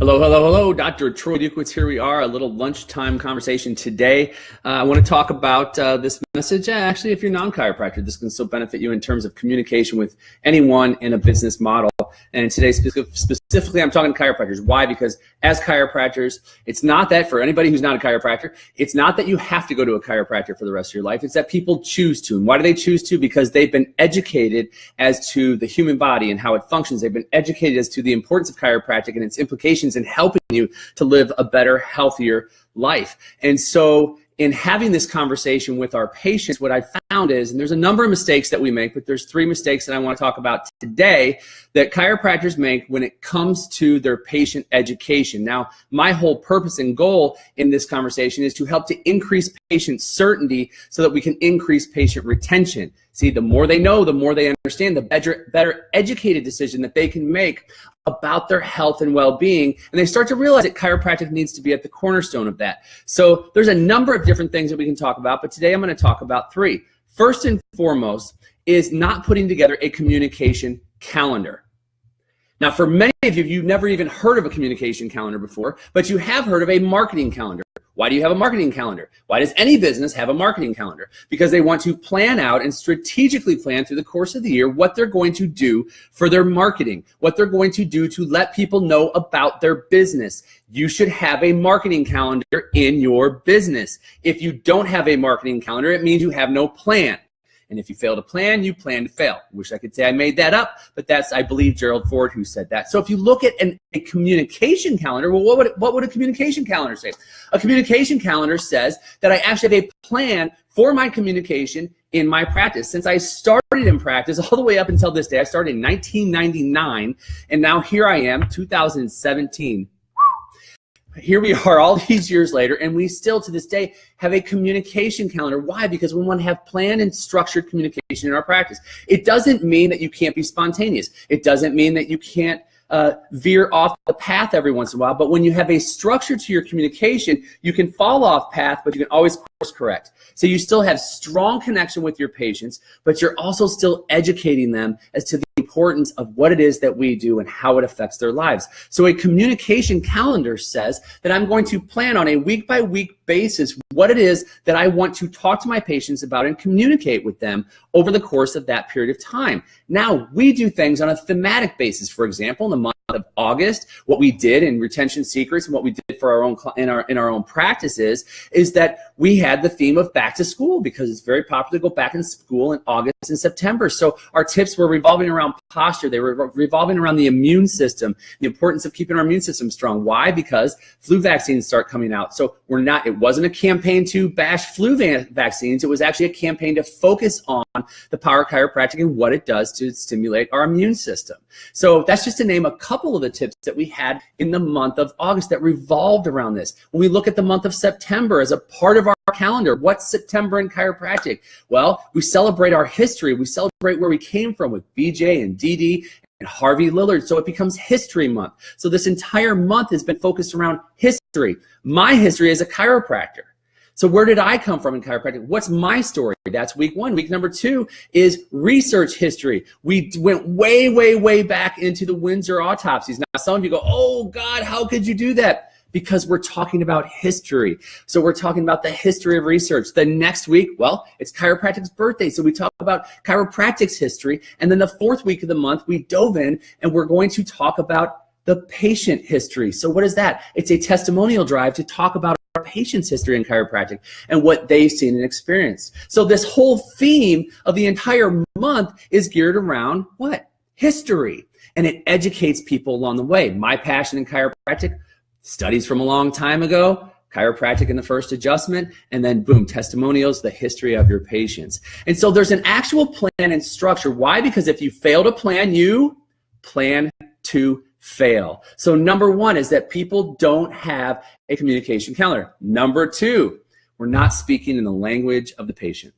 Hello, hello, hello. Dr. Troy Dukowitz. Here we are, a little lunchtime conversation today. I want to talk about this message. Actually, if you're non-chiropractor, this can still benefit you in terms of communication with anyone in a business model. And today, specifically, I'm talking to chiropractors. Why? Because as chiropractors, it's not that for anybody who's not a chiropractor, it's not that you have to go to a chiropractor for the rest of your life. It's that people choose to. And why do they choose to? Because they've been educated as to the human body and how it functions. They've been educated as to the importance of chiropractic and its implications in helping you to live a better, healthier life. And so in having this conversation with our patients, what I found is, and there's a number of mistakes that we make, but there's 3 mistakes that I want to talk about today that chiropractors make when it comes to their patient education. Now, my whole purpose and goal in this conversation is to help to increase patient certainty so that we can increase patient retention. See, the more they know, the more they understand, the better educated decision that they can make about their health and well-being, and they start to realize that chiropractic needs to be at the cornerstone of that. So there's a number of different things that we can talk about, but today I'm going to talk about 3. First and foremost is not putting together a communication calendar. Now, for many of you, you've never even heard of a communication calendar before, but you have heard of a marketing calendar. Why do you have a marketing calendar? Why does any business have a marketing calendar? Because they want to plan out and strategically plan through the course of the year what they're going to do for their marketing, what they're going to do to let people know about their business. You should have a marketing calendar in your business. If you don't have a marketing calendar, it means you have no plan. And if you fail to plan, you plan to fail. Wish I could say I made that up, but that's, I believe, Gerald Ford who said that. So if you look at a communication calendar, well, what would a communication calendar say? A communication calendar says that I actually have a plan for my communication in my practice. Since I started in practice all the way up until this day, I started in 1999, and now here I am, 2017. Here we are all these years later, and we still to this day have a communication calendar. Why? Because we want to have planned and structured communication in our practice. It doesn't mean that you can't be spontaneous. It doesn't mean that you can't veer off the path every once in a while, but when you have a structure to your communication, you can fall off path, but you can always course correct. So you still have strong connection with your patients, but you're also still educating them as to the importance of what it is that we do and how it affects their lives. So a communication calendar says that I'm going to plan on a week-by-week basis what it is that I want to talk to my patients about and communicate with them over the course of that period of time. Now, we do things on a thematic basis. For example, in the month of August, what we did in Retention Secrets and what we did for our own in our own practices is that we had the theme of back to school, because it's very popular to go back in school in August and September. So our tips were revolving around posture. They were revolving around the immune system, the importance of keeping our immune system strong. Why? Because flu vaccines start coming out. So it wasn't a campaign to bash flu vaccines. It was actually a campaign to focus on the power of chiropractic and what it does to stimulate our immune system. So that's just to name a couple of the tips that we had in the month of August that revolved around this. When we look at the month of September as a part of our calendar, what's September in chiropractic? Well, we celebrate our history. We celebrate where we came from with BJ and DD and Harvey Lillard. So it becomes History Month. So this entire month has been focused around history. My history as a chiropractor. So where did I come from in chiropractic? What's my story? That's week 1. Week number 2 is research history. We went way, way, way back into the Windsor autopsies. Now, some of you go, oh, God, how could you do that? Because we're talking about history. So we're talking about the history of research. The next week, well, it's chiropractic's birthday. So we talk about chiropractic's history. And then the 4th week of the month, we dove in and we're going to talk about the patient history. So what is that? It's a testimonial drive to talk about our patient's history in chiropractic and what they've seen and experienced. So this whole theme of the entire month is geared around what? History. And it educates people along the way. My passion in chiropractic, studies from a long time ago, chiropractic in the first adjustment, and then boom, testimonials, the history of your patients. And so there's an actual plan and structure. Why? Because if you fail to plan, you plan to fail. So number 1 is that people don't have a communication calendar. Number 2, we're not speaking in the language of the patient.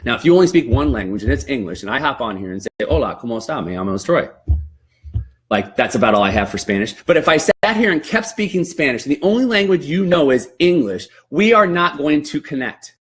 Now, if you only speak one language and it's English, and I hop on here and say, hola, ¿cómo está? Me llamo Troy. Like, that's about all I have for Spanish. But if I sat here and kept speaking Spanish, and the only language you know is English, we are not going to connect.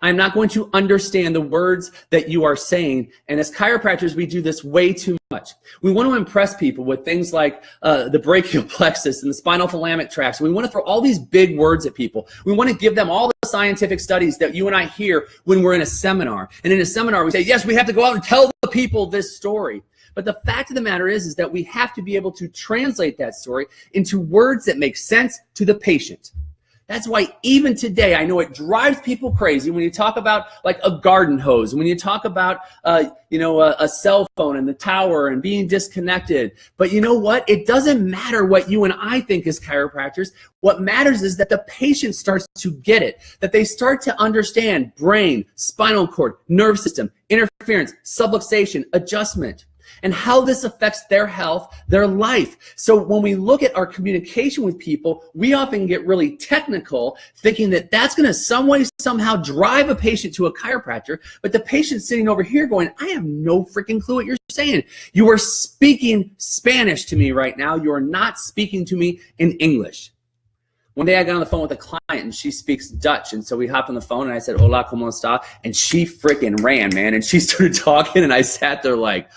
I'm not going to understand the words that you are saying. And as chiropractors, we do this way too much. We want to impress people with things like the brachial plexus and the spinal thalamic tracts. We want to throw all these big words at people. We want to give them all the scientific studies that you and I hear when we're in a seminar. And in a seminar, we say, yes, we have to go out and tell the people this story. But the fact of the matter is that we have to be able to translate that story into words that make sense to the patient. That's why even today, I know it drives people crazy when you talk about like a garden hose, when you talk about, a cell phone and the tower and being disconnected. But you know what? It doesn't matter what you and I think as chiropractors. What matters is that the patient starts to get it, that they start to understand brain, spinal cord, nerve system, interference, subluxation, adjustment, and how this affects their health, their life. So when we look at our communication with people, we often get really technical, thinking that that's going to some way, somehow drive a patient to a chiropractor. But the patient's sitting over here going, I have no freaking clue what you're saying. You are speaking Spanish to me right now. You are not speaking to me in English. One day I got on the phone with a client and she speaks Dutch. And so we hopped on the phone and I said, hola, ¿cómo está? And she freaking ran, man. And she started talking and I sat there like,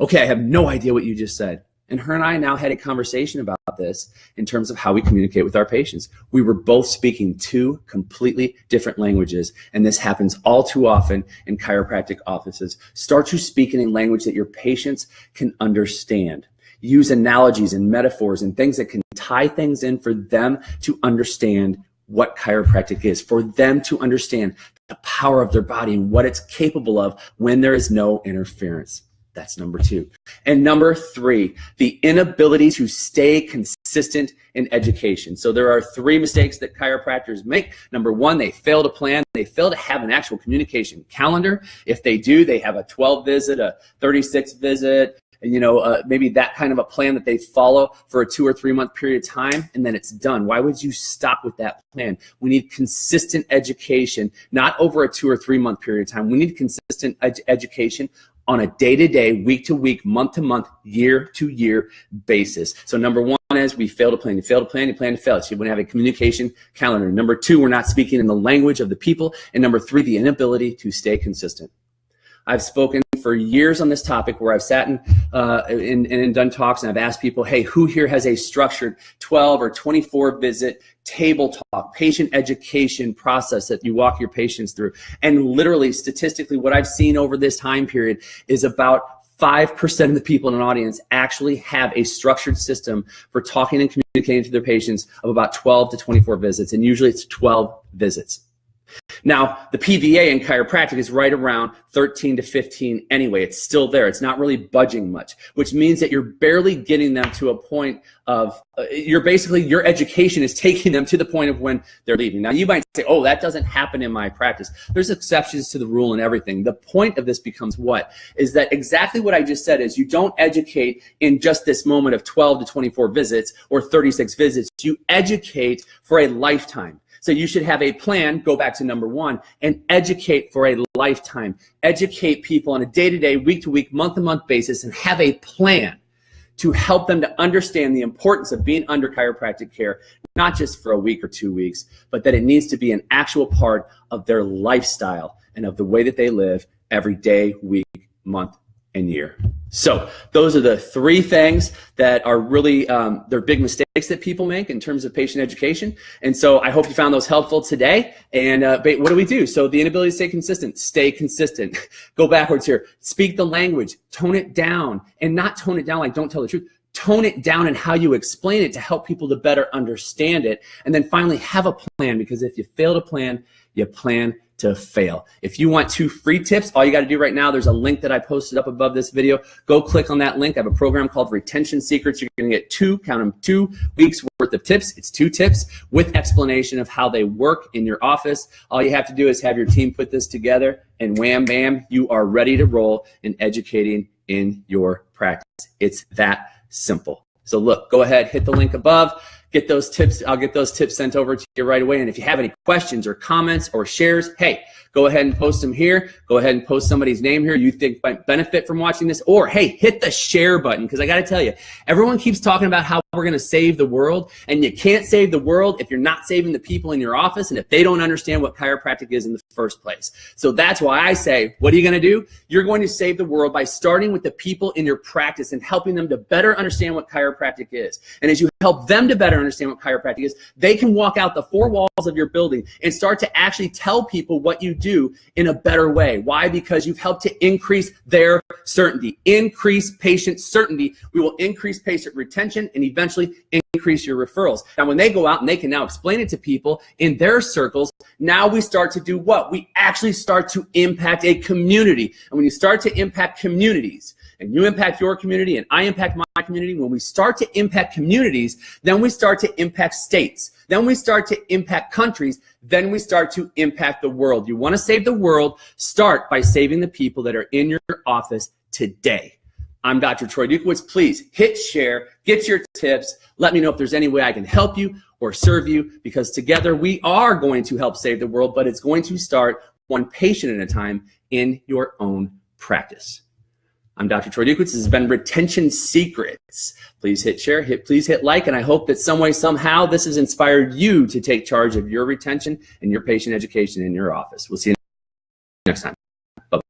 okay, I have no idea what you just said. And her and I now had a conversation about this in terms of how we communicate with our patients. We were both speaking two completely different languages, and this happens all too often in chiropractic offices. Start to speak in a language that your patients can understand. Use analogies and metaphors and things that can tie things in for them to understand what chiropractic is, for them to understand the power of their body and what it's capable of when there is no interference. That's number two. And number three, the inability to stay consistent in education. So there are three mistakes that chiropractors make. Number one, they fail to plan. They fail to have an actual communication calendar. If they do, they have a 12 visit, a 36 visit, maybe that kind of a plan that they follow for a 2 or 3 month period of time, and then it's done. Why would you stop with that plan? We need consistent education, not over a 2 or 3 month period of time. We need consistent education on a day-to-day, week-to-week, month-to-month, year-to-year basis. So number one is we fail to plan. You fail to plan, you plan to fail. So you want to have a communication calendar. Number two, we're not speaking in the language of the people. And number three, the inability to stay consistent. I've spoken for years on this topic where I've sat and done talks, and I've asked people, hey, who here has a structured 12 or 24 visit table talk, patient education process that you walk your patients through? And literally, statistically, what I've seen over this time period is about 5% of the people in an audience actually have a structured system for talking and communicating to their patients of about 12 to 24 visits, and usually it's 12 visits. Now, the PVA in chiropractic is right around 13 to 15 anyway. It's still there. It's not really budging much, which means that you're barely getting them to a point of, your education is taking them to the point of when they're leaving. Now, you might say, oh, that doesn't happen in my practice. There's exceptions to the rule and everything. The point of this becomes what? Is that exactly what I just said is you don't educate in just this moment of 12 to 24 visits or 36 visits. You educate for a lifetime. So you should have a plan, go back to number one, and educate for a lifetime. Educate people on a day-to-day, week-to-week, month-to-month basis and have a plan to help them to understand the importance of being under chiropractic care, not just for a week or 2 weeks, but that it needs to be an actual part of their lifestyle and of the way that they live every day, week, month, and year. So those are the three things that are really, they're big mistakes that people make in terms of patient education. And so I hope you found those helpful today. And what do we do? So the inability to stay consistent, stay consistent. Go backwards here. Speak the language, tone it down, and not tone it down like don't tell the truth. Tone it down in how you explain it to help people to better understand it. And then finally have a plan, because if you fail to plan, you plan to fail. If you want 2 free tips, all you got to do right now, there's a link that I posted up above this video. Go click on that link. I have a program called Retention Secrets. You're going to get 2 weeks worth of tips. It's 2 tips with explanation of how they work in your office. All you have to do is have your team put this together, and wham, bam, you are ready to roll in educating in your practice. It's that simple. So look, go ahead, hit the link above. Get those tips. I'll get those tips sent over to you right away. And if you have any questions or comments or shares, hey, go ahead and post them here. Go ahead and post somebody's name here you think might benefit from watching this. Or, hey, hit the share button, because I got to tell you, everyone keeps talking about how we're going to save the world. And you can't save the world if you're not saving the people in your office and if they don't understand what chiropractic is in the first place. So that's why I say, what are you going to do? You're going to save the world by starting with the people in your practice and helping them to better understand what chiropractic is. And as you help them to better understand what chiropractic is, they can walk out the four walls of your building and start to actually tell people what you do in a better way. Why? Because you've helped to increase their certainty. Increase patient certainty. We will increase patient retention and eventually increase your referrals. Now, when they go out and they can now explain it to people in their circles, now we start to do what? We actually start to impact a community. And when you start to impact communities, and you impact your community and I impact my community, when we start to impact communities, then we start to impact states. Then we start to impact countries. Then we start to impact the world. You want to save the world? Start by saving the people that are in your office today. I'm Dr. Troy Dukowitz. Please hit share, get your tips. Let me know if there's any way I can help you or serve you, because together we are going to help save the world, but it's going to start one patient at a time in your own practice. I'm Dr. Troy Dukowitz. This has been Retention Secrets. Please hit share, please hit like, and I hope that some way, somehow, this has inspired you to take charge of your retention and your patient education in your office. We'll see you next time.